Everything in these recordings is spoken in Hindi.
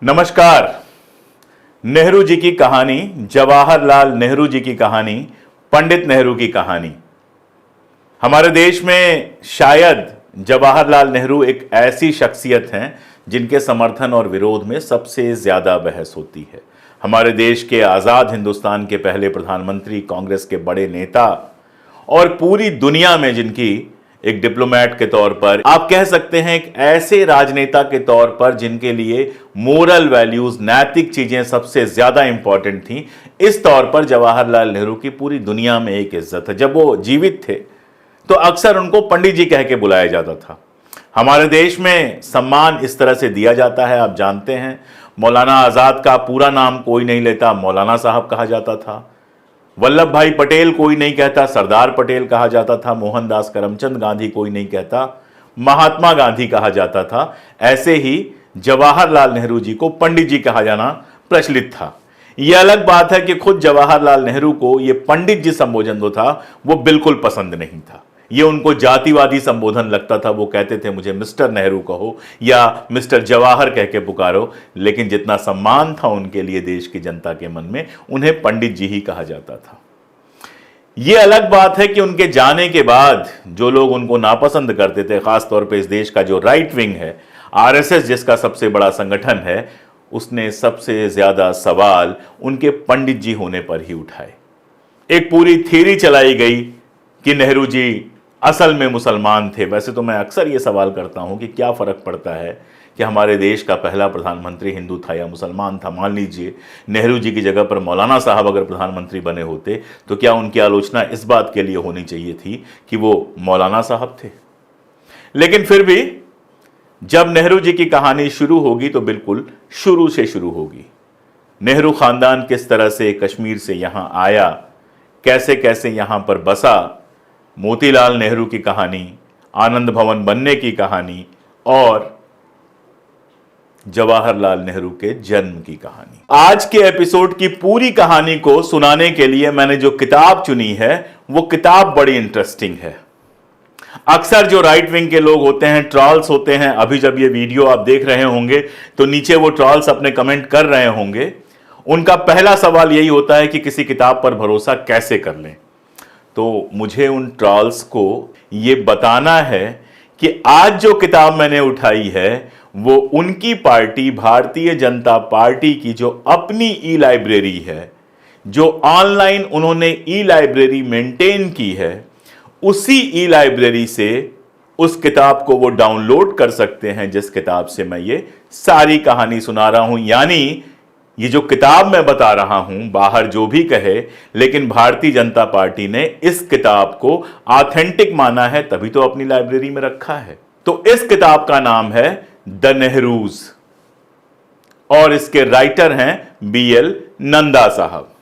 नमस्कार। नेहरू जी की कहानी, जवाहरलाल नेहरू जी की कहानी, पंडित नेहरू की कहानी। हमारे देश में शायद जवाहरलाल नेहरू एक ऐसी शख्सियत हैं जिनके समर्थन और विरोध में सबसे ज्यादा बहस होती है। हमारे देश के आजाद हिंदुस्तान के पहले प्रधानमंत्री, कांग्रेस के बड़े नेता और पूरी दुनिया में जिनकी एक डिप्लोमेट के तौर पर, आप कह सकते हैं एक ऐसे राजनेता के तौर पर जिनके लिए मोरल वैल्यूज, नैतिक चीजें सबसे ज्यादा इंपॉर्टेंट थी, इस तौर पर जवाहरलाल नेहरू की पूरी दुनिया में एक इज्जत है। जब वो जीवित थे तो अक्सर उनको पंडित जी कह के बुलाया जाता था। हमारे देश में सम्मान इस तरह से दिया जाता है, आप जानते हैं। मौलाना आजाद का पूरा नाम कोई नहीं लेता, मौलाना साहब कहा जाता था। वल्लभ भाई पटेल कोई नहीं कहता, सरदार पटेल कहा जाता था। मोहनदास करमचंद गांधी कोई नहीं कहता, महात्मा गांधी कहा जाता था। ऐसे ही जवाहरलाल नेहरू जी को पंडित जी कहा जाना प्रचलित था। यह अलग बात है कि खुद जवाहरलाल नेहरू को यह पंडित जी संबोधन जो था वो बिल्कुल पसंद नहीं था। ये उनको जातिवादी संबोधन लगता था। वो कहते थे मुझे मिस्टर नेहरू कहो या मिस्टर जवाहर कह के पुकारो, लेकिन जितना सम्मान था उनके लिए देश की जनता के मन में, उन्हें पंडित जी ही कहा जाता था। ये अलग बात है कि उनके जाने के बाद जो लोग उनको नापसंद करते थे, खासतौर पर इस देश का जो राइट विंग है, आरएसएस जिसका सबसे बड़ा संगठन है, उसने सबसे ज्यादा सवाल उनके पंडित जी होने पर ही उठाए। एक पूरी थ्योरी चलाई गई कि नेहरू जी असल में मुसलमान थे। वैसे तो मैं अक्सर ये सवाल करता हूं कि क्या फ़र्क पड़ता है कि हमारे देश का पहला प्रधानमंत्री हिंदू था या मुसलमान था। मान लीजिए नेहरू जी की जगह पर मौलाना साहब अगर प्रधानमंत्री बने होते तो क्या उनकी आलोचना इस बात के लिए होनी चाहिए थी कि वो मौलाना साहब थे। लेकिन फिर भी जब नेहरू जी की कहानी शुरू होगी तो बिल्कुल शुरू से शुरू होगी। नेहरू खानदान किस तरह से कश्मीर से यहां आया, कैसे कैसे यहां पर बसा, मोतीलाल नेहरू की कहानी, आनंद भवन बनने की कहानी और जवाहरलाल नेहरू के जन्म की कहानी। आज के एपिसोड की पूरी कहानी को सुनाने के लिए मैंने जो किताब चुनी है वो किताब बड़ी इंटरेस्टिंग है। अक्सर जो राइट विंग के लोग होते हैं, ट्रॉल्स होते हैं, अभी जब ये वीडियो आप देख रहे होंगे तो नीचे वो ट्रॉल्स अपने कमेंट कर रहे होंगे। उनका पहला सवाल यही होता है कि किसी किताब पर भरोसा कैसे कर लें। तो मुझे उन ट्रॉल्स को ये बताना है कि आज जो किताब मैंने उठाई है वो उनकी पार्टी भारतीय जनता पार्टी की जो अपनी ई लाइब्रेरी है, जो ऑनलाइन उन्होंने ई लाइब्रेरी मेंटेन की है, उसी ई लाइब्रेरी से उस किताब को वो डाउनलोड कर सकते हैं जिस किताब से मैं ये सारी कहानी सुना रहा हूं। यानी ये जो किताब मैं बता रहा हूं, बाहर जो भी कहे, लेकिन भारतीय जनता पार्टी ने इस किताब को ऑथेंटिक माना है, तभी तो अपनी लाइब्रेरी में रखा है। तो इस किताब का नाम है द नेहरूज और इसके राइटर हैं बीएल नंदा साहब।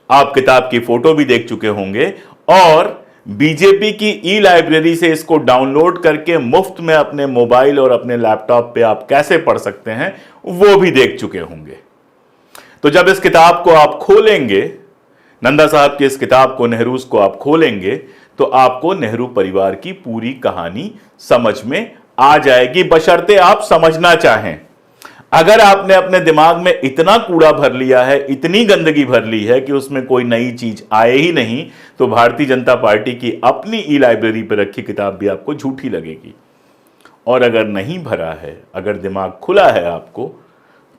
आप किताब की फोटो भी देख चुके होंगे और बीजेपी की ई लाइब्रेरी से इसको डाउनलोड करके मुफ्त में अपने मोबाइल और अपने लैपटॉप पे आप कैसे पढ़ सकते हैं वो भी देख चुके होंगे। तो जब इस किताब को आप खोलेंगे, नंदा साहब की इस किताब को, नेहरूज को आप खोलेंगे तो आपको नेहरू परिवार की पूरी कहानी समझ में आ जाएगी, बशर्ते आप समझना चाहें। अगर आपने अपने दिमाग में इतना कूड़ा भर लिया है, इतनी गंदगी भर ली है कि उसमें कोई नई चीज आए ही नहीं, तो भारतीय जनता पार्टी की अपनी ई लाइब्रेरी पर रखी किताब भी आपको झूठी लगेगी। और अगर नहीं भरा है, अगर दिमाग खुला है आपको,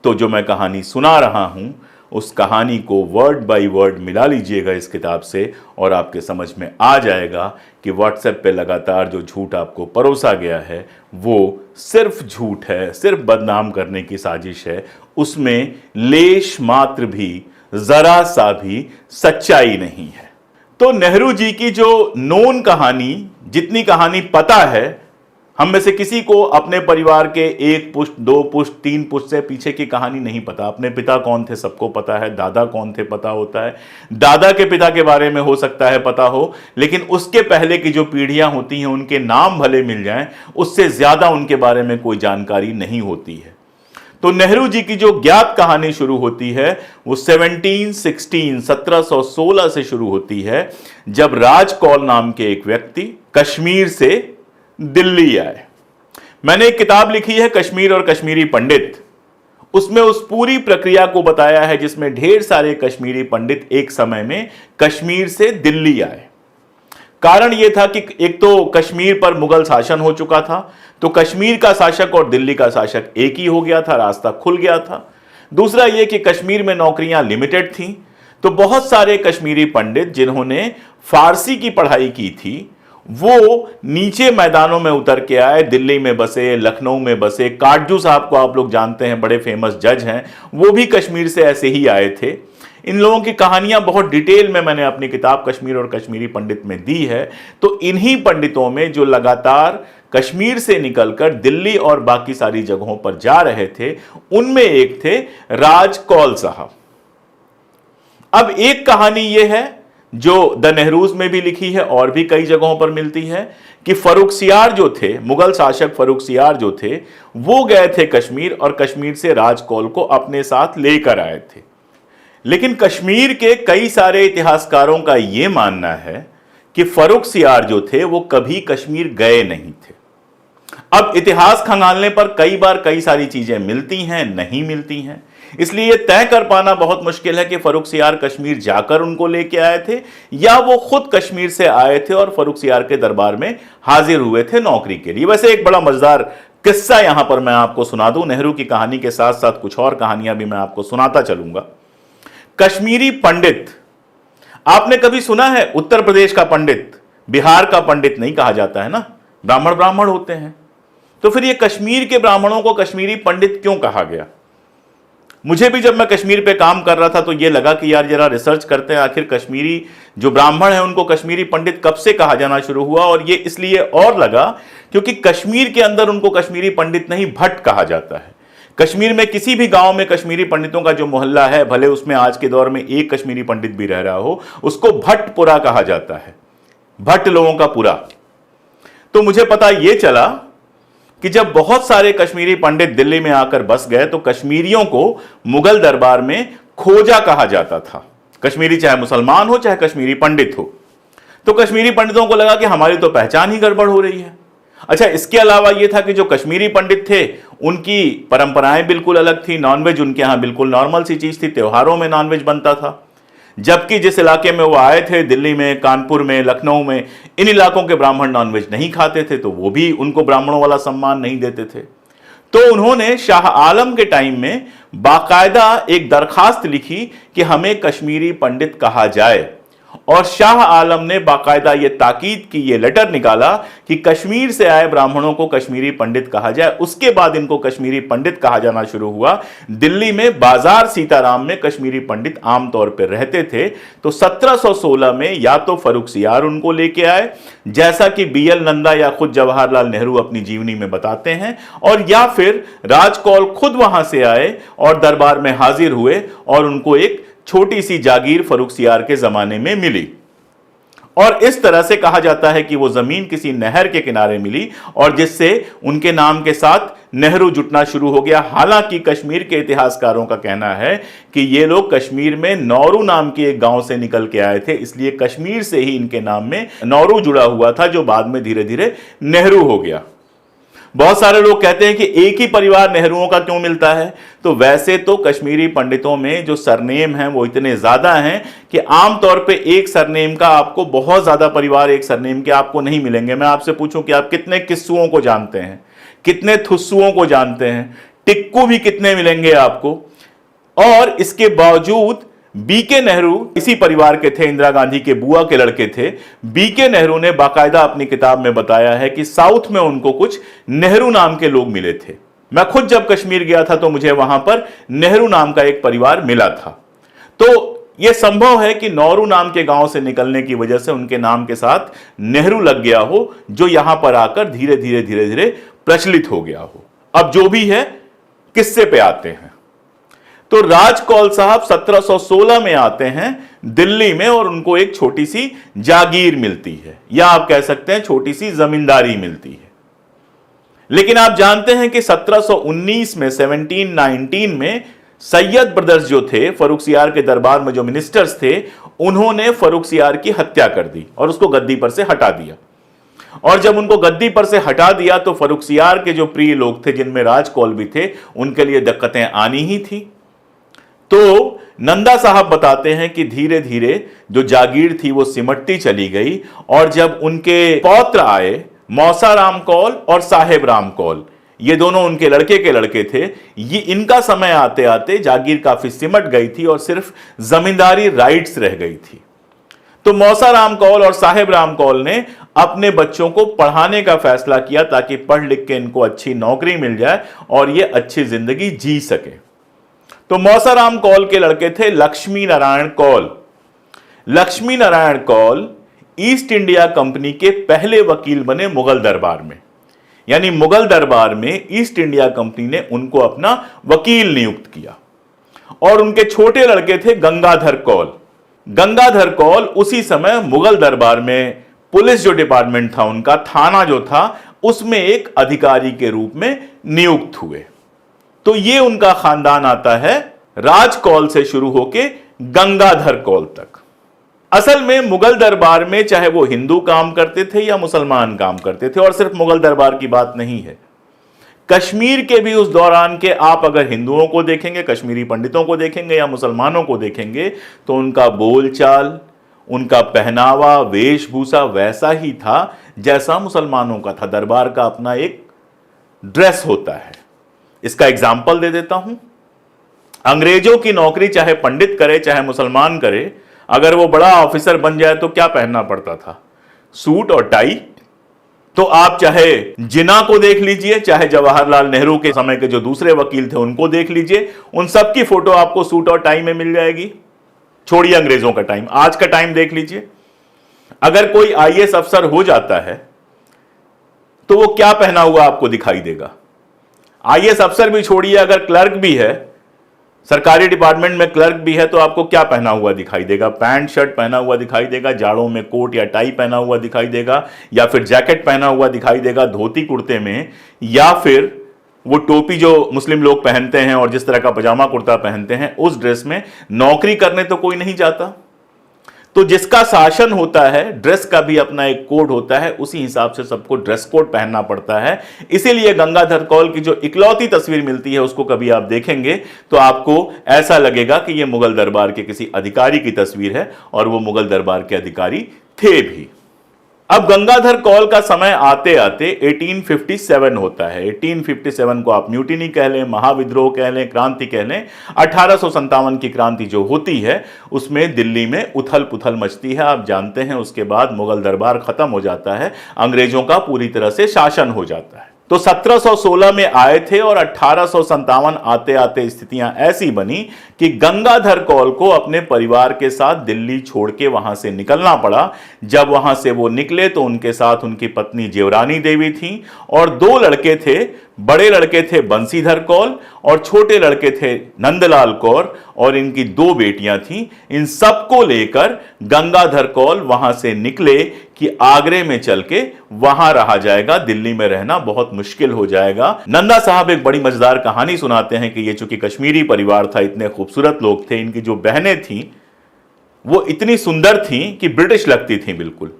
तो जो मैं कहानी सुना रहा हूं उस कहानी को वर्ड बाय वर्ड मिला लीजिएगा इस किताब से और आपके समझ में आ जाएगा कि व्हाट्सएप पे लगातार जो झूठ आपको परोसा गया है वो सिर्फ झूठ है, सिर्फ बदनाम करने की साजिश है। उसमें लेश मात्र भी, जरा सा भी सच्चाई नहीं है। तो नेहरू जी की जो नोन कहानी, जितनी कहानी पता है, हम में से किसी को अपने परिवार के एक पुश्त, दो पुश्त, तीन पुश्त से पीछे की कहानी नहीं पता। अपने पिता कौन थे सबको पता है, दादा कौन थे पता होता है, दादा के पिता के बारे में हो सकता है पता हो, लेकिन उसके पहले की जो पीढ़ियां होती हैं उनके नाम भले मिल जाएं, उससे ज्यादा उनके बारे में कोई जानकारी नहीं होती है। तो नेहरू जी की जो ज्ञात कहानी शुरू होती है वो 1716 से शुरू होती है, जब राज कौल नाम के एक व्यक्ति कश्मीर से दिल्ली आए। मैंने एक किताब लिखी है, कश्मीर और कश्मीरी पंडित। उसमें उस पूरी प्रक्रिया को बताया है जिसमें ढेर सारे कश्मीरी पंडित एक समय में कश्मीर से दिल्ली आए। कारण यह था कि एक तो कश्मीर पर मुगल शासन हो चुका था, तो कश्मीर का शासक और दिल्ली का शासक एक ही हो गया था, रास्ता खुल गया था। दूसरा यह कि कश्मीर में नौकरियां लिमिटेड थीं, तो बहुत सारे कश्मीरी पंडित जिन्होंने फारसी की पढ़ाई की थी वो नीचे मैदानों में उतर के आए, दिल्ली में बसे, लखनऊ में बसे। काटजू साहब को आप लोग जानते हैं, बड़े फेमस जज हैं, वो भी कश्मीर से ऐसे ही आए थे। इन लोगों की कहानियां बहुत डिटेल में मैंने अपनी किताब कश्मीर और कश्मीरी पंडित में दी है। तो इन्हीं पंडितों में जो लगातार कश्मीर से निकलकर दिल्ली और बाकी सारी जगहों पर जा रहे थे, उनमें एक थे राज कौल साहब। अब एक कहानी यह है जो द नेहरूज में भी लिखी है और भी कई जगहों पर मिलती है कि फर्रुखसियार जो थे, मुगल शासक फर्रुखसियार जो थे, वो गए थे कश्मीर और कश्मीर से राजकौल को अपने साथ लेकर आए थे। लेकिन कश्मीर के कई सारे इतिहासकारों का यह मानना है कि फर्रुखसियार जो थे वो कभी कश्मीर गए नहीं थे। अब इतिहास खंगालने पर कई बार कई सारी चीजें मिलती हैं, नहीं मिलती हैं, इसलिए यह तय कर पाना बहुत मुश्किल है कि फर्रुखसियार कश्मीर जाकर उनको लेके आए थे या वो खुद कश्मीर से आए थे और फर्रुखसियार के दरबार में हाजिर हुए थे नौकरी के लिए। वैसे एक बड़ा मजेदार किस्सा यहां पर मैं आपको सुना दूं, नेहरू की कहानी के साथ साथ कुछ और कहानियां भी मैं आपको सुनाता चलूंगा। कश्मीरी पंडित, आपने कभी सुना है उत्तर प्रदेश का पंडित बिहार का पंडित नहीं कहा जाता है ना, ब्राह्मण ब्राह्मण होते हैं। तो फिर ये कश्मीर के ब्राह्मणों को कश्मीरी पंडित क्यों कहा गया? मुझे भी जब मैं कश्मीर पे काम कर रहा था तो ये लगा कि यार जरा रिसर्च करते हैं, आखिर कश्मीरी जो ब्राह्मण हैं उनको कश्मीरी पंडित कब से कहा जाना शुरू हुआ। और ये इसलिए और लगा क्योंकि कश्मीर के अंदर उनको कश्मीरी पंडित नहीं भट्ट कहा जाता है। कश्मीर में किसी भी गांव में कश्मीरी पंडितों का जो मोहल्ला है, भले उसमें आज के दौर में एक कश्मीरी पंडित भी रह रहा हो, उसको भट्टपुरा कहा जाता है, भट्ट लोगों का पुरा। तो मुझे पता यह चला कि जब बहुत सारे कश्मीरी पंडित दिल्ली में आकर बस गए तो कश्मीरियों को मुगल दरबार में खोजा कहा जाता था। कश्मीरी चाहे मुसलमान हो चाहे कश्मीरी पंडित हो, तो कश्मीरी पंडितों को लगा कि हमारी तो पहचान ही गड़बड़ हो रही है। अच्छा, इसके अलावा यह था कि जो कश्मीरी पंडित थे उनकी परंपराएं बिल्कुल अलग थी। नॉनवेज उनके यहां बिल्कुल नॉर्मल सी चीज थी, त्योहारों में नॉनवेज बनता था। जबकि जिस इलाके में वो आए थे, दिल्ली में, कानपुर में, लखनऊ में, इन इलाकों के ब्राह्मण नॉनवेज नहीं खाते थे, तो वो भी उनको ब्राह्मणों वाला सम्मान नहीं देते थे। तो उन्होंने शाह आलम के टाइम में बाकायदा एक दरखास्त लिखी कि हमें कश्मीरी पंडित कहा जाए, और शाह आलम ने बाकायदा यह ताकीद की, यह लेटर निकाला कि कश्मीर से आए ब्राह्मणों को कश्मीरी पंडित कहा जाए। उसके बाद इनको कश्मीरी पंडित कहा जाना शुरू हुआ। दिल्ली में बाजार सीताराम में कश्मीरी पंडित आमतौर पर रहते थे। तो 1716 में या तो फर्रुखसियार उनको लेके आए, जैसा कि बीएल नंदा या खुद जवाहरलाल नेहरू अपनी जीवनी में बताते हैं, और या फिर राजकौल खुद वहां से आए और दरबार में हाजिर हुए और उनको एक छोटी सी जागीर फर्रुखसियार के जमाने में मिली। और इस तरह से कहा जाता है कि वो जमीन किसी नहर के किनारे मिली और जिससे उनके नाम के साथ नेहरू जुटना शुरू हो गया। हालांकि कश्मीर के इतिहासकारों का कहना है कि ये लोग कश्मीर में नौरू नाम के एक गांव से निकल के आए थे, इसलिए कश्मीर से ही इनके नाम में नौरू जुड़ा हुआ था, जो बाद में धीरे धीरे नेहरू हो गया। बहुत सारे लोग कहते हैं कि एक ही परिवार नेहरूओं का क्यों मिलता है, तो वैसे तो कश्मीरी पंडितों में जो सरनेम हैं वो इतने ज्यादा हैं कि आमतौर पे एक सरनेम का आपको बहुत ज्यादा परिवार एक सरनेम के आपको नहीं मिलेंगे। मैं आपसे पूछूं कि आप कितने किस्सुओं को जानते हैं, कितने थुस्सुओं को जानते हैं, टिक्कू भी कितने मिलेंगे आपको। और इसके बावजूद बीके नेहरू इसी परिवार के थे, इंदिरा गांधी के बुआ के लड़के थे। बीके नेहरू ने बाकायदा अपनी किताब में बताया है कि साउथ में उनको कुछ नेहरू नाम के लोग मिले थे। मैं खुद जब कश्मीर गया था तो मुझे वहां पर नेहरू नाम का एक परिवार मिला था। तो यह संभव है कि नौरू नाम के गांव से निकलने की वजह से उनके नाम के साथ नेहरू लग गया हो, जो यहां पर आकर धीरे धीरे धीरे धीरे प्रचलित हो गया हो। अब जो भी है, किस्से पे आते हैं। तो राजकौल साहब 1716 में आते हैं दिल्ली में और उनको एक छोटी सी जागीर मिलती है, या आप कह सकते हैं छोटी सी जमींदारी मिलती है। लेकिन आप जानते हैं कि 1719 में 1719 में सैयद ब्रदर्स जो थे, फर्रुखसियार के दरबार में जो मिनिस्टर्स थे, उन्होंने फर्रुखसियार की हत्या कर दी और उसको गद्दी पर से हटा दिया। और जब उनको गद्दी पर से हटा दिया तो फर्रुखसियार के जो प्रिय लोग थे, जिनमें राज कौल भी थे, उनके लिए दिक्कतें आनी ही थी। तो नंदा साहब बताते हैं कि धीरे धीरे जो जागीर थी वो सिमटती चली गई, और जब उनके पौत्र आए मौसा राम कौल और साहेब राम कौल, ये दोनों उनके लड़के के लड़के थे, ये इनका समय आते आते जागीर काफी सिमट गई थी और सिर्फ जमींदारी राइट्स रह गई थी। तो मौसा राम कौल और साहेब राम कौल ने अपने बच्चों को पढ़ाने का फैसला किया ताकि पढ़ लिख के इनको अच्छी नौकरी मिल जाए और ये अच्छी जिंदगी जी सके। तो मौसा राम कौल के लड़के थे Lakshmi Narayan Kaul. Lakshmi Narayan Kaul East India Company के पहले वकील बने मुगल दरबार में, यानी मुगल दरबार में ईस्ट इंडिया कंपनी ने उनको अपना वकील नियुक्त किया। और उनके छोटे लड़के थे गंगाधर कौल। गंगाधर कौल उसी समय मुगल दरबार में पुलिस जो डिपार्टमेंट था, उनका थाना जो था, उसमें एक अधिकारी के रूप में नियुक्त हुए। तो ये उनका खानदान आता है राज कौल से शुरू होके गंगाधर कौल तक। असल में मुगल दरबार में चाहे वो हिंदू काम करते थे या मुसलमान काम करते थे, और सिर्फ मुगल दरबार की बात नहीं है, कश्मीर के भी उस दौरान के आप अगर हिंदुओं को देखेंगे, कश्मीरी पंडितों को देखेंगे या मुसलमानों को देखेंगे, तो उनका बोलचाल, उनका पहनावा, वेशभूषा वैसा ही था जैसा मुसलमानों का था। दरबार का अपना एक ड्रेस होता है। इसका एग्जाम्पल दे देता हूं। अंग्रेजों की नौकरी चाहे पंडित करे चाहे मुसलमान करे, अगर वो बड़ा ऑफिसर बन जाए तो क्या पहनना पड़ता था? सूट और टाई। तो आप चाहे जिन्ना को देख लीजिए, चाहे जवाहरलाल नेहरू के समय के जो दूसरे वकील थे उनको देख लीजिए, उन सब की फोटो आपको सूट और टाई में मिल जाएगी। छोड़िए अंग्रेजों का टाइम, आज का टाइम देख लीजिए। अगर कोई आईएएस अफसर हो जाता है तो वो क्या पहना हुआ आपको दिखाई देगा? आईएएस अफसर भी छोड़िए, अगर क्लर्क भी है, सरकारी डिपार्टमेंट में क्लर्क भी है, तो आपको क्या पहना हुआ दिखाई देगा? पैंट शर्ट पहना हुआ दिखाई देगा, जाड़ों में कोट या टाई पहना हुआ दिखाई देगा, या फिर जैकेट पहना हुआ दिखाई देगा धोती कुर्ते में, या फिर वो टोपी जो मुस्लिम लोग पहनते हैं और जिस तरह का पजामा कुर्ता पहनते हैं, उस ड्रेस में नौकरी करने तो कोई नहीं जाता। तो जिसका शासन होता है, ड्रेस का भी अपना एक कोड होता है, उसी हिसाब से सबको ड्रेस कोड पहनना पड़ता है। इसीलिए गंगाधर कौल की जो इकलौती तस्वीर मिलती है, उसको कभी आप देखेंगे तो आपको ऐसा लगेगा कि यह मुगल दरबार के किसी अधिकारी की तस्वीर है, और वो मुगल दरबार के अधिकारी थे भी। अब गंगाधर कौल का समय आते आते 1857 होता है। 1857 को आप म्यूटिनी कह लें, महाविद्रोह कह लें, क्रांति कह लें। 1857 की क्रांति जो होती है उसमें दिल्ली में उथल पुथल मचती है, आप जानते हैं। उसके बाद मुगल दरबार खत्म हो जाता है, अंग्रेजों का पूरी तरह से शासन हो जाता है। तो 1716 में आए थे और 1857 आते आते स्थितियां ऐसी बनी कि गंगाधर कौल को अपने परिवार के साथ दिल्ली छोड़ के वहां से निकलना पड़ा। जब वहां से वो निकले तो उनके साथ उनकी पत्नी जेवरानी देवी थी और दो लड़के थे। बड़े लड़के थे बंसीधर कौल और छोटे लड़के थे नंदलाल कौर, और इनकी दो बेटियां थीं। इन सबको लेकर गंगाधर कौल वहां से निकले कि आगरे में चल के वहां रहा जाएगा, दिल्ली में रहना बहुत मुश्किल हो जाएगा। नंदा साहब एक बड़ी मजेदार कहानी सुनाते हैं कि ये चूंकि कश्मीरी परिवार था, इतने खूबसूरत लोग थे, इनकी जो बहनें थीं वो इतनी सुंदर थीं कि ब्रिटिश लगती थीं बिल्कुल।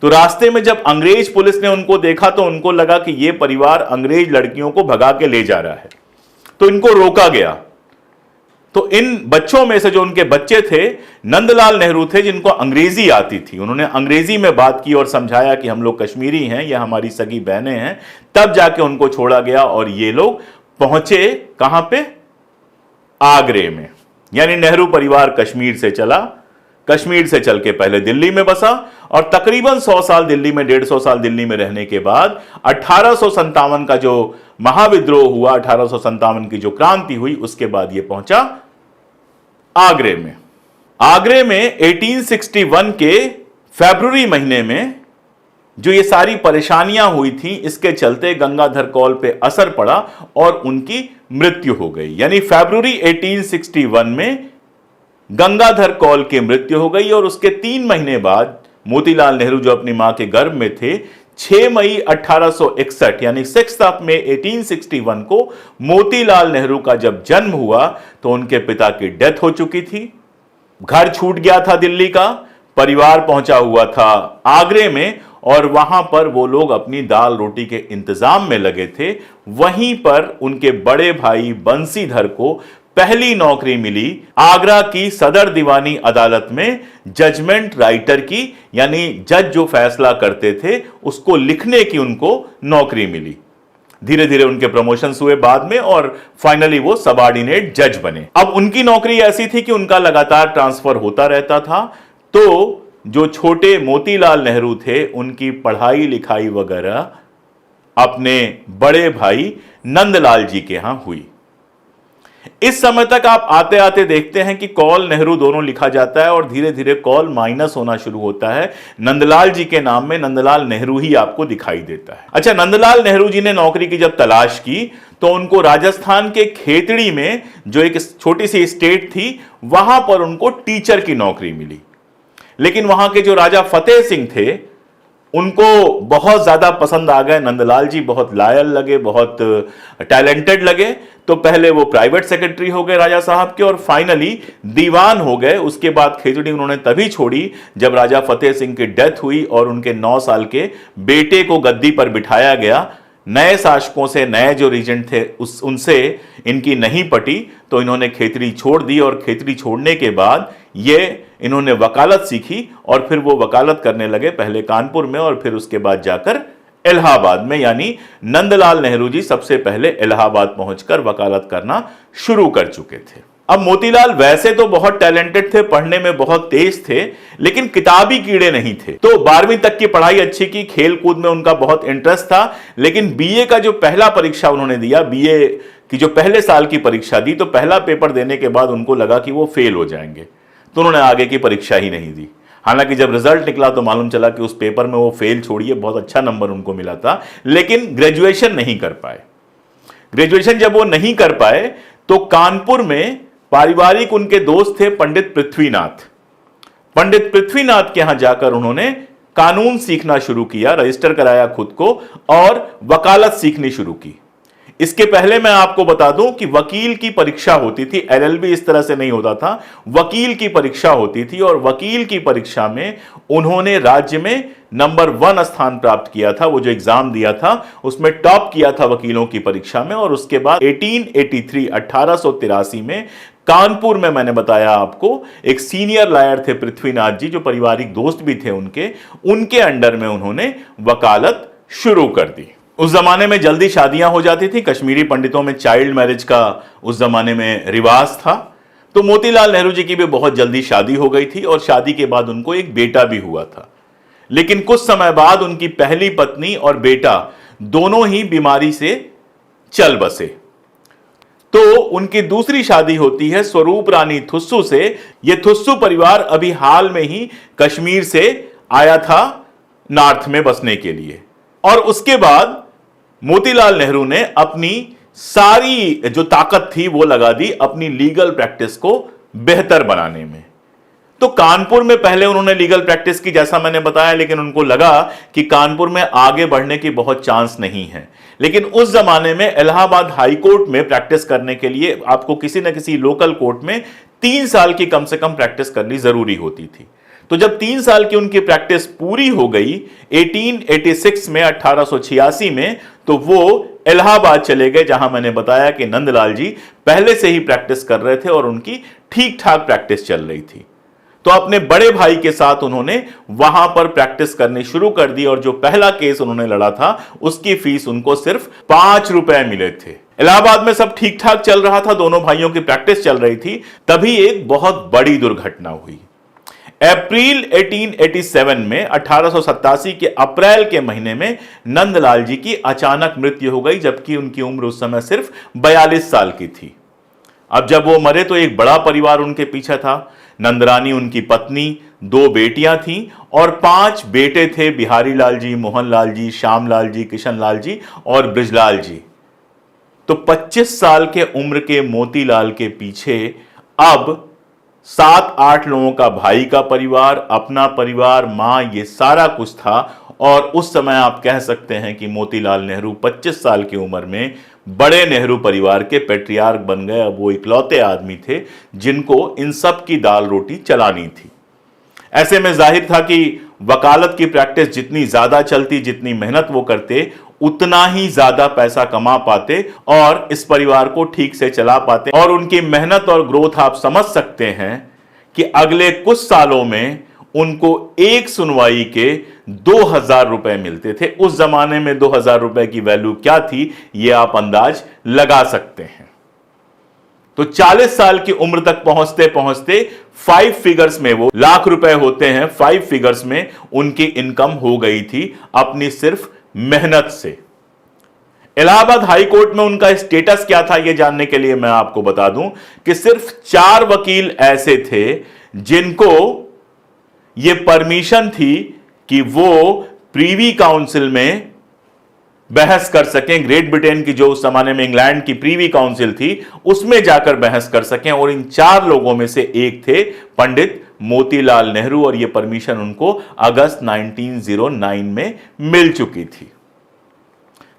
तो रास्ते में जब अंग्रेज पुलिस ने उनको देखा तो उनको लगा कि ये परिवार अंग्रेज लड़कियों को भगा के ले जा रहा है, तो इनको रोका गया। तो इन बच्चों में से जो उनके बच्चे थे, नंदलाल नेहरू थे, जिनको अंग्रेजी आती थी। उन्होंने अंग्रेजी में बात की और समझाया कि हम लोग कश्मीरी हैं, ये हमारी सगी बहनें हैं। तब जाके उनको छोड़ा गया और ये लोग पहुंचे कहां पे? आगरे में। यानी नेहरू परिवार कश्मीर से चला, कश्मीर से चल के पहले दिल्ली में बसा और तकरीबन 100 साल दिल्ली में, 150 साल दिल्ली में रहने के बाद 1857 का जो महाविद्रोह हुआ, 1857 की जो क्रांति हुई, उसके बाद यह पहुंचा आगरे में। आगरे में 1861 के फरवरी महीने में जो ये सारी परेशानियां हुई थी, इसके चलते गंगाधर कौल पे असर पड़ा और उनकी मृत्यु हो गई। यानी फरवरी 1861 में गंगाधर कौल की मृत्यु हो गई और उसके 3 महीने बाद मोतीलाल नेहरू जो अपनी मां के गर्भ में थे, 6 मई 1861 यानी 6 मई 1861 को मोतीलाल नेहरू का जब जन्म हुआ तो उनके पिता की डेथ हो चुकी थी। घर छूट गया था दिल्ली का, परिवार पहुंचा हुआ था आगरे में और वहां पर वो लोग अपनी दाल रोटी के इंतजाम में लगे थे। वहीं पर उनके बड़े भाई बंसीधर को पहली नौकरी मिली आगरा की सदर दीवानी अदालत में जजमेंट राइटर की, यानी जज जो फैसला करते थे उसको लिखने की उनको नौकरी मिली। धीरे धीरे उनके प्रमोशंस हुए बाद में और फाइनली वो सबऑर्डिनेट जज बने। अब उनकी नौकरी ऐसी थी कि उनका लगातार ट्रांसफर होता रहता था। तो जो छोटे मोतीलाल नेहरू थे उनकी पढ़ाई लिखाई वगैरह अपने बड़े भाई नंदलाल जी के यहां हुई। इस समय तक आप आते आते देखते हैं कि कॉल नेहरू दोनों लिखा जाता है और धीरे धीरे कॉल माइनस होना शुरू होता है। नंदलाल जी के नाम में नंदलाल नेहरू ही आपको दिखाई देता है। अच्छा, नंदलाल नेहरू जी ने नौकरी की जब तलाश की तो उनको राजस्थान के खेतड़ी में जो एक छोटी सी स्टेट थी वहां पर उनको टीचर की नौकरी मिली। लेकिन वहां के जो राजा फतेह सिंह थे उनको बहुत ज्यादा पसंद आ गए नंदलाल जी, बहुत लायल लगे, बहुत टैलेंटेड लगे। तो पहले वो प्राइवेट सेक्रेटरी हो गए राजा साहब के और फाइनली दीवान हो गए। उसके बाद खेतड़ी उन्होंने तभी छोड़ी जब राजा फतेह सिंह की डेथ हुई और उनके 9 साल के बेटे को गद्दी पर बिठाया गया। नए शासकों से, नए जो रीजेंट थे उनसे इनकी नहीं पटी तो इन्होंने खेतड़ी छोड़ दी और खेतड़ी छोड़ने के बाद इन्होंने वकालत सीखी और फिर वो वकालत करने लगे, पहले कानपुर में और फिर उसके बाद जाकर इलाहाबाद में। यानी नंदलाल नेहरू जी सबसे पहले इलाहाबाद पहुंचकर वकालत करना शुरू कर चुके थे। अब मोतीलाल वैसे तो बहुत टैलेंटेड थे, पढ़ने में बहुत तेज थे, लेकिन किताबी कीड़े नहीं थे। तो 12वीं तक की पढ़ाई अच्छी की, खेल कूद में उनका बहुत इंटरेस्ट था। लेकिन बीए का जो पहला परीक्षा उन्होंने दिया, बीए की जो पहले साल की परीक्षा दी, तो पहला पेपर देने के बाद उनको लगा कि वो फेल हो जाएंगे, तो उन्होंने आगे की परीक्षा ही नहीं दी। हालांकि जब रिजल्ट निकला तो मालूम चला कि उस पेपर में वो फेल, छोड़िए, बहुत अच्छा नंबर उनको मिला था, लेकिन ग्रेजुएशन नहीं कर पाए। ग्रेजुएशन जब वो नहीं कर पाए तो कानपुर में पारिवारिक उनके दोस्त थे पंडित पृथ्वीनाथ। पंडित पृथ्वीनाथ के यहां जाकर उन्होंने कानून सीखना शुरू किया, रजिस्टर कराया खुद को और वकालत सीखनी शुरू की। इसके पहले मैं आपको बता दूं कि वकील की परीक्षा होती थी, एलएलबी इस तरह से नहीं होता था, वकील की परीक्षा होती थी और वकील की परीक्षा में उन्होंने राज्य में नंबर 1 स्थान प्राप्त किया था। वो जो एग्जाम दिया था उसमें टॉप किया था वकीलों की परीक्षा में। और उसके बाद 1883 में कानपुर में, मैंने बताया आपको, एक सीनियर लॉयर थे पृथ्वीनाथ जी, जो पारिवारिक दोस्त भी थे उनके अंडर में उन्होंने वकालत शुरू कर दी। उस जमाने में जल्दी शादियां हो जाती थी, कश्मीरी पंडितों में चाइल्ड मैरिज का उस जमाने में रिवाज था। तो मोतीलाल नेहरू जी की भी बहुत जल्दी शादी हो गई थी और शादी के बाद उनको एक बेटा भी हुआ था। लेकिन कुछ समय बाद उनकी पहली पत्नी और बेटा दोनों ही बीमारी से चल बसे। तो उनकी दूसरी शादी होती है स्वरूप रानी थुस्सू से। यह थुस्सू परिवार अभी हाल में ही कश्मीर से आया था नॉर्थ में बसने के लिए। और उसके बाद मोतीलाल नेहरू ने अपनी सारी जो ताकत थी वो लगा दी अपनी लीगल प्रैक्टिस को बेहतर बनाने में। तो कानपुर में पहले उन्होंने लीगल प्रैक्टिस की, जैसा मैंने बताया, लेकिन उनको लगा कि कानपुर में आगे बढ़ने की बहुत चांस नहीं है। लेकिन उस जमाने में इलाहाबाद हाई कोर्ट में प्रैक्टिस करने के लिए आपको किसी न किसी लोकल कोर्ट में 3 साल की कम से कम प्रैक्टिस करनी जरूरी होती थी। तो जब 3 साल की उनकी प्रैक्टिस पूरी हो गई 1886 में, 1886 में, तो वो इलाहाबाद चले गए, जहां मैंने बताया कि नंदलाल जी पहले से ही प्रैक्टिस कर रहे थे और उनकी ठीक ठाक प्रैक्टिस चल रही थी। तो अपने बड़े भाई के साथ उन्होंने वहां पर प्रैक्टिस करनी शुरू कर दी और जो पहला केस उन्होंने लड़ा था उसकी फीस उनको सिर्फ 5 रुपए मिले थे। इलाहाबाद में सब ठीक ठाक चल रहा था, दोनों भाइयों की प्रैक्टिस चल रही थी, तभी एक बहुत बड़ी दुर्घटना हुई। अप्रैल 1887 में, 1887 के अप्रैल के महीने में नंदलाल जी की अचानक मृत्यु हो गई, जबकि उनकी उम्र उस समय सिर्फ 42 साल की थी। अब जब वो मरे तो एक बड़ा परिवार उनके पीछे था। नंदरानी उनकी पत्नी, 2 बेटियां थीं और 5 बेटे थे, बिहारी लाल जी, मोहन लाल जी, श्याम लाल जी, किशन लाल जी और ब्रिजलाल जी। तो 25 साल के उम्र के मोतीलाल के पीछे अब 7-8 लोगों का भाई का परिवार, अपना परिवार, मां, ये सारा कुछ था। और उस समय आप कह सकते हैं कि मोतीलाल नेहरू 25 साल की उम्र में बड़े नेहरू परिवार के पैट्रियार्क बन गए। अब वो इकलौते आदमी थे जिनको इन सब की दाल रोटी चलानी थी। ऐसे में जाहिर था कि वकालत की प्रैक्टिस जितनी ज्यादा चलती, जितनी मेहनत वो करते, उतना ही ज्यादा पैसा कमा पाते और इस परिवार को ठीक से चला पाते। और उनकी मेहनत और ग्रोथ आप समझ सकते हैं कि अगले कुछ सालों में उनको एक सुनवाई के 2000 रुपए मिलते थे। उस जमाने में 2000 रुपए की वैल्यू क्या थी, यह आप अंदाज लगा सकते हैं। तो 40 साल की उम्र तक पहुंचते पहुंचते 5 फिगर्स में, वो लाख रुपए होते हैं, 5 फिगर्स में उनकी इनकम हो गई थी अपनी सिर्फ मेहनत से। इलाहाबाद हाई कोर्ट में उनका स्टेटस क्या था, यह जानने के लिए मैं आपको बता दूं कि सिर्फ 4 वकील ऐसे थे जिनको यह परमिशन थी कि वो प्रीवी काउंसिल में बहस कर सकें। ग्रेट ब्रिटेन की जो उस जमाने में इंग्लैंड की प्रीवी काउंसिल थी, उसमें जाकर बहस कर सकें। और इन 4 लोगों में से एक थे पंडित मोतीलाल नेहरू, और यह परमिशन उनको अगस्त 1909 में मिल चुकी थी।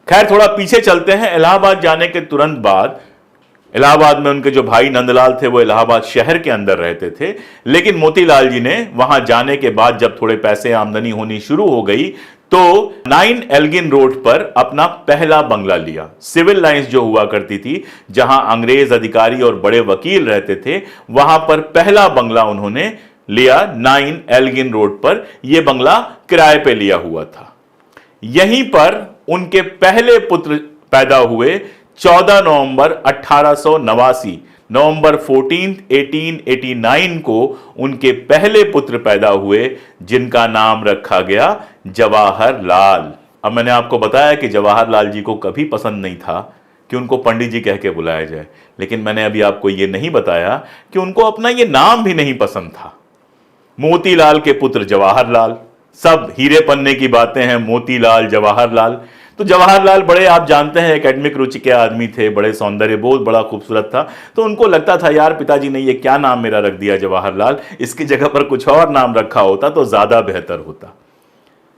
खैर, थोड़ा पीछे चलते हैं। इलाहाबाद जाने के तुरंत बाद, इलाहाबाद में उनके जो भाई नंदलाल थे वो इलाहाबाद शहर के अंदर रहते थे, लेकिन मोतीलाल जी ने वहां जाने के बाद जब थोड़े पैसे आमदनी होनी शुरू हो गई तो 9 एल्गिन रोड पर अपना पहला बंगला लिया। सिविल लाइंस जो हुआ करती थी, जहां अंग्रेज अधिकारी और बड़े वकील रहते थे, वहां पर पहला बंगला उन्होंने लिया 9 एल्गिन रोड पर। यह बंगला किराए पे लिया हुआ था। यहीं पर उनके पहले पुत्र पैदा हुए 14 नवंबर 1889। नवंबर 14, 1889 को उनके पहले पुत्र पैदा हुए, जिनका नाम रखा गया जवाहरलाल। अब मैंने आपको बताया कि जवाहरलाल जी को कभी पसंद नहीं था कि उनको पंडित जी कह के बुलाया जाए, लेकिन मैंने अभी आपको यह नहीं बताया कि उनको अपना यह नाम भी नहीं पसंद था। मोतीलाल के पुत्र जवाहरलाल, सब हीरे पन्ने की बातें हैं, मोतीलाल, जवाहरलाल। तो जवाहरलाल बड़े, आप जानते हैं, एकेडमिक रुचि के आदमी थे, बड़े सौंदर्य बोध, बड़ा खूबसूरत था। तो उनको लगता था यार पिताजी ने ये क्या नाम मेरा रख दिया जवाहरलाल, इसकी जगह पर कुछ और नाम रखा होता तो ज्यादा बेहतर होता।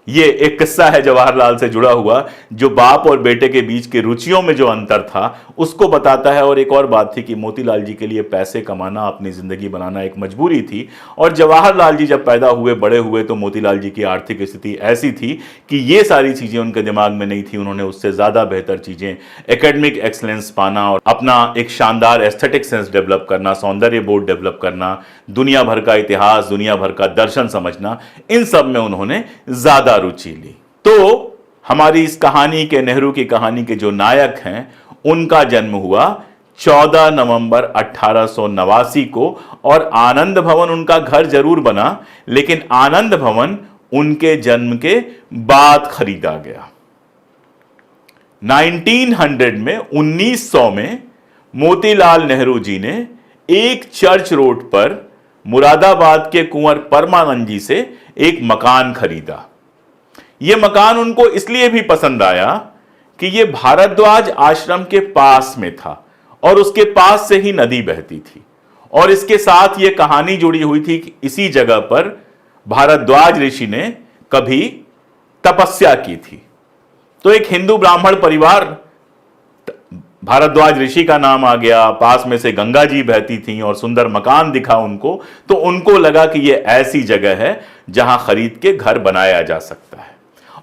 ये एक किस्सा है जवाहरलाल से जुड़ा हुआ, जो बाप और बेटे के बीच के रुचियों में जो अंतर था उसको बताता है। और एक और बात थी कि मोतीलाल जी के लिए पैसे कमाना, अपनी जिंदगी बनाना एक मजबूरी थी। और जवाहरलाल जी जब पैदा हुए, बड़े हुए, तो मोतीलाल जी की आर्थिक स्थिति ऐसी थी कि ये सारी चीजें उनके दिमाग में नहीं थी। उन्होंने उससे ज्यादा बेहतर चीजें, एकेडमिक एक्सलेंस पाना और अपना एक शानदार एस्थेटिक सेंस डेवलप करना, सौंदर्य बोध डेवलप करना, दुनिया भर का इतिहास, दुनिया भर का दर्शन समझना, इन सब में उन्होंने ज्यादा रुचि ली। तो हमारी इस कहानी के, नेहरू की कहानी के जो नायक हैं, उनका जन्म हुआ 14 नवंबर 1889 को। और आनंद भवन उनका घर जरूर बना, लेकिन आनंद भवन उनके जन्म के बाद खरीदा गया। 1900 में, 1900 में मोतीलाल नेहरू जी ने एक चर्च रोड पर मुरादाबाद के कुंवर परमानंद जी से एक मकान खरीदा। यह मकान उनको इसलिए भी पसंद आया कि यह भारद्वाज आश्रम के पास में था और उसके पास से ही नदी बहती थी। और इसके साथ यह कहानी जुड़ी हुई थी कि इसी जगह पर भारद्वाज ऋषि ने कभी तपस्या की थी। तो एक हिंदू ब्राह्मण परिवार, भारद्वाज ऋषि का नाम आ गया, पास में से गंगा जी बहती थी और सुंदर मकान दिखा उनको, तो उनको लगा कि यह ऐसी जगह है जहां खरीद के घर बनाया जा सकता है।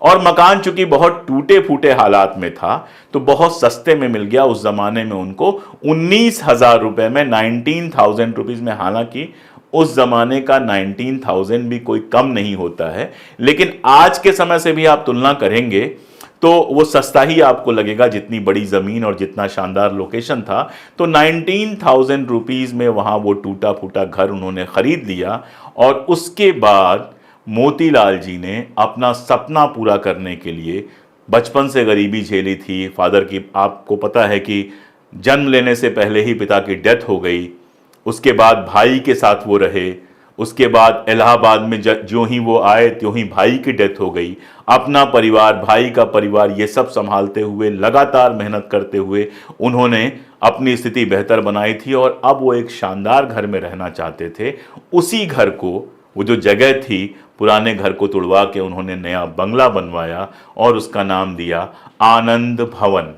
और मकान चूंकि बहुत टूटे फूटे हालात में था तो बहुत सस्ते में मिल गया। उस जमाने में उनको 19,000 रुपए में, 19,000 रुपीज में, हालांकि उस जमाने का 19,000 भी कोई कम नहीं होता है, लेकिन आज के समय से भी आप तुलना करेंगे तो वो सस्ता ही आपको लगेगा, जितनी बड़ी जमीन और जितना शानदार लोकेशन था। तो 19,000 रुपीज में वहां वो टूटा फूटा घर उन्होंने खरीद लिया। और उसके बाद मोतीलाल जी ने अपना सपना पूरा करने के लिए, बचपन से गरीबी झेली थी, फादर की, आपको पता है कि जन्म लेने से पहले ही पिता की डेथ हो गई। उसके बाद भाई के साथ वो रहे, उसके बाद इलाहाबाद में जो ही वो आए त्यों ही भाई की डेथ हो गई। अपना परिवार, भाई का परिवार, ये सब संभालते हुए, लगातार मेहनत करते हुए उन्होंने अपनी स्थिति बेहतर बनाई थी। और अब वो एक शानदार घर में रहना चाहते थे। उसी घर को, वो जो जगह थी, पुराने घर को तुड़वा के उन्होंने नया बंगला बनवाया और उसका नाम दिया आनंद भवन।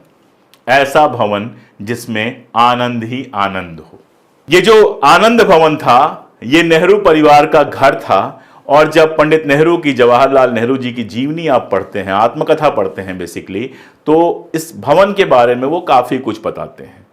ऐसा भवन जिसमें आनंद ही आनंद हो। ये जो आनंद भवन था, ये नेहरू परिवार का घर था और जब पंडित नेहरू की, जवाहरलाल नेहरू जी की जीवनी आप पढ़ते हैं, आत्मकथा पढ़ते हैं बेसिकली, तो इस भवन के बारे में वो काफी कुछ बताते हैं।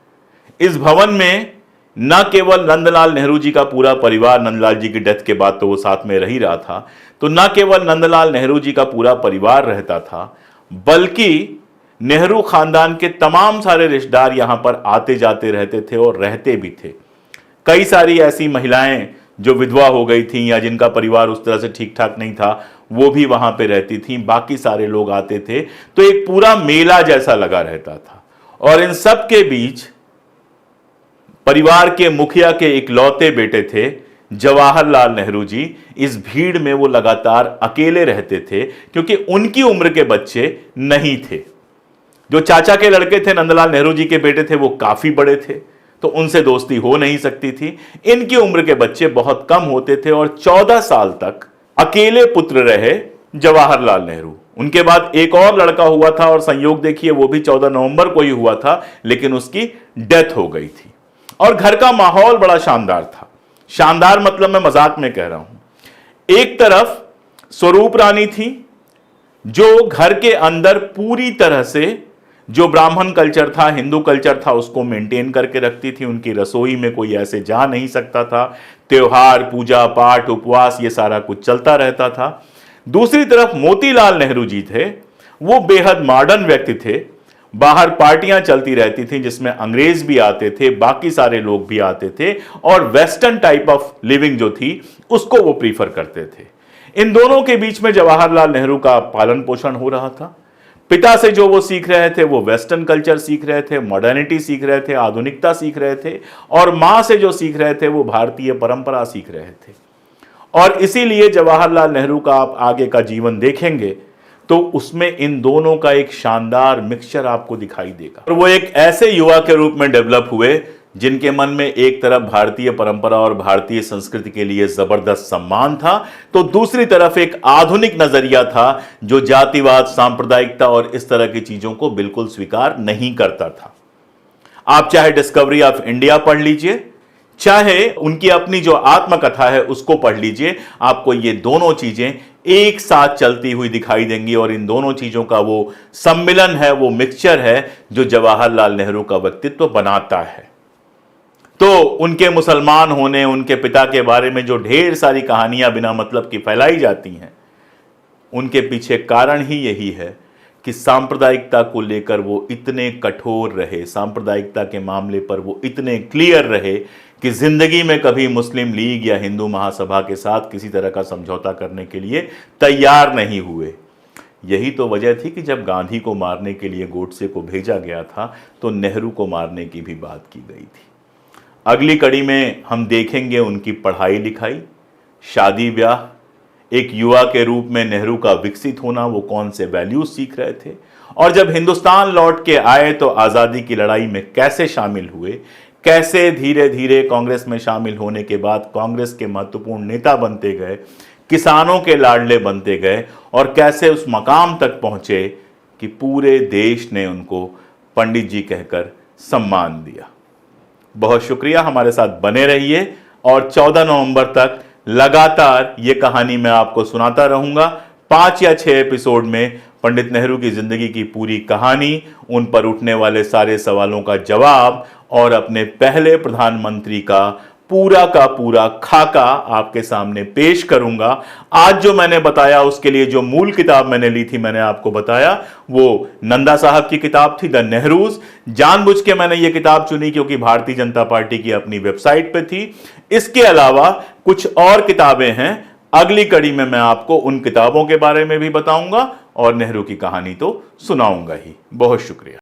इस भवन में न केवल नंदलाल नेहरू जी का पूरा परिवार, नंदलाल जी की डेथ के बाद तो वो साथ में रह ही रहा था, तो न केवल नंदलाल नेहरू जी का पूरा परिवार रहता था, बल्कि नेहरू खानदान के तमाम सारे रिश्तेदार यहां पर आते जाते रहते थे और रहते भी थे। कई सारी ऐसी महिलाएं जो विधवा हो गई थीं या जिनका परिवार उस तरह से ठीक ठाक नहीं था, वो भी वहां पे रहती थीं। बाकी सारे लोग आते थे, तो एक पूरा मेला जैसा लगा रहता था। और इन सब के बीच परिवार के मुखिया के इकलौते बेटे थे जवाहरलाल नेहरू जी। इस भीड़ में वो लगातार अकेले रहते थे, क्योंकि उनकी उम्र के बच्चे नहीं थे। जो चाचा के लड़के थे, नंदलाल नेहरू जी के बेटे थे, वो काफी बड़े थे, तो उनसे दोस्ती हो नहीं सकती थी। इनकी उम्र के बच्चे बहुत कम होते थे और 14 साल तक अकेले पुत्र रहे जवाहरलाल नेहरू। उनके बाद एक और लड़का हुआ था, और संयोग देखिए वो भी 14 नवंबर को ही हुआ था, लेकिन उसकी डेथ हो गई थी। और घर का माहौल बड़ा शानदार था। शानदार मतलब मैं मजाक में कह रहा हूं। एक तरफ स्वरूप रानी थी, जो घर के अंदर पूरी तरह से जो ब्राह्मण कल्चर था, हिंदू कल्चर था, उसको मेंटेन करके रखती थी। उनकी रसोई में कोई ऐसे जा नहीं सकता था। त्योहार, पूजा पाठ, उपवास, ये सारा कुछ चलता रहता था। दूसरी तरफ मोतीलाल नेहरू जी थे, वो बेहद मॉडर्न व्यक्ति थे। बाहर पार्टियां चलती रहती थी जिसमें अंग्रेज भी आते थे, बाकी सारे लोग भी आते थे, और वेस्टर्न टाइप ऑफ लिविंग जो थी उसको वो प्रीफर करते थे। इन दोनों के बीच में जवाहरलाल नेहरू का पालन पोषण हो रहा था। पिता से जो वो सीख रहे थे वो वेस्टर्न कल्चर सीख रहे थे, मॉडर्निटी सीख रहे थे, आधुनिकता सीख रहे थे, और मां से जो सीख रहे थे वो भारतीय परंपरा सीख रहे थे। और इसीलिए जवाहरलाल नेहरू का आप आगे का जीवन देखेंगे तो उसमें इन दोनों का एक शानदार मिक्सचर आपको दिखाई देगा। और वो एक ऐसे युवा के रूप में डेवलप हुए जिनके मन में एक तरफ भारतीय परंपरा और भारतीय संस्कृति के लिए जबरदस्त सम्मान था, तो दूसरी तरफ एक आधुनिक नजरिया था जो जातिवाद, सांप्रदायिकता और इस तरह की चीजों को बिल्कुल स्वीकार नहीं करता था। आप चाहे डिस्कवरी ऑफ इंडिया पढ़ लीजिए, चाहे उनकी अपनी जो आत्मकथा है उसको पढ़ लीजिए, आपको ये दोनों चीजें एक साथ चलती हुई दिखाई देंगी। और इन दोनों चीजों का वो सम्मिलन है, वो मिक्सचर है जो जवाहरलाल नेहरू का व्यक्तित्व बनाता है। तो उनके मुसलमान होने, उनके पिता के बारे में जो ढेर सारी कहानियां बिना मतलब की फैलाई जाती हैं, उनके पीछे कारण ही यही है कि सांप्रदायिकता को लेकर वो इतने कठोर रहे, सांप्रदायिकता के मामले पर वो इतने क्लियर रहे कि जिंदगी में कभी मुस्लिम लीग या हिंदू महासभा के साथ किसी तरह का समझौता करने के लिए तैयार नहीं हुए। यही तो वजह थी कि जब गांधी को मारने के लिए गोडसे को भेजा गया था तो नेहरू को मारने की भी बात की गई थी। अगली कड़ी में हम देखेंगे उनकी पढ़ाई लिखाई, शादी ब्याह, एक युवा के रूप में नेहरू का विकसित होना, वो कौन से वैल्यूज सीख रहे थे, और जब हिंदुस्तान लौट के आए तो आज़ादी की लड़ाई में कैसे शामिल हुए, कैसे धीरे धीरे कांग्रेस में शामिल होने के बाद कांग्रेस के महत्वपूर्ण नेता बनते गए, किसानों के लाडले बनते गए, और कैसे उस मकाम तक पहुंचे कि पूरे देश ने उनको पंडित जी कहकर सम्मान दिया। बहुत शुक्रिया, हमारे साथ बने रहिए, और 14 नवंबर तक लगातार ये कहानी मैं आपको सुनाता रहूंगा। 5 या 6 एपिसोड में पंडित नेहरू की जिंदगी की पूरी कहानी, उन पर उठने वाले सारे सवालों का जवाब, और अपने पहले प्रधानमंत्री का पूरा खाका आपके सामने पेश करूंगा। आज जो मैंने बताया उसके लिए जो मूल किताब मैंने ली थी, मैंने आपको बताया, वो नंदा साहब की किताब थी, द नेहरूज। जानबूझ के मैंने ये किताब चुनी क्योंकि भारतीय जनता पार्टी की अपनी वेबसाइट पे थी। इसके अलावा कुछ और किताबें हैं, अगली कड़ी में मैं आपको उन किताबों के बारे में भी बताऊंगा और नेहरू की कहानी तो सुनाऊंगा ही। बहुत शुक्रिया।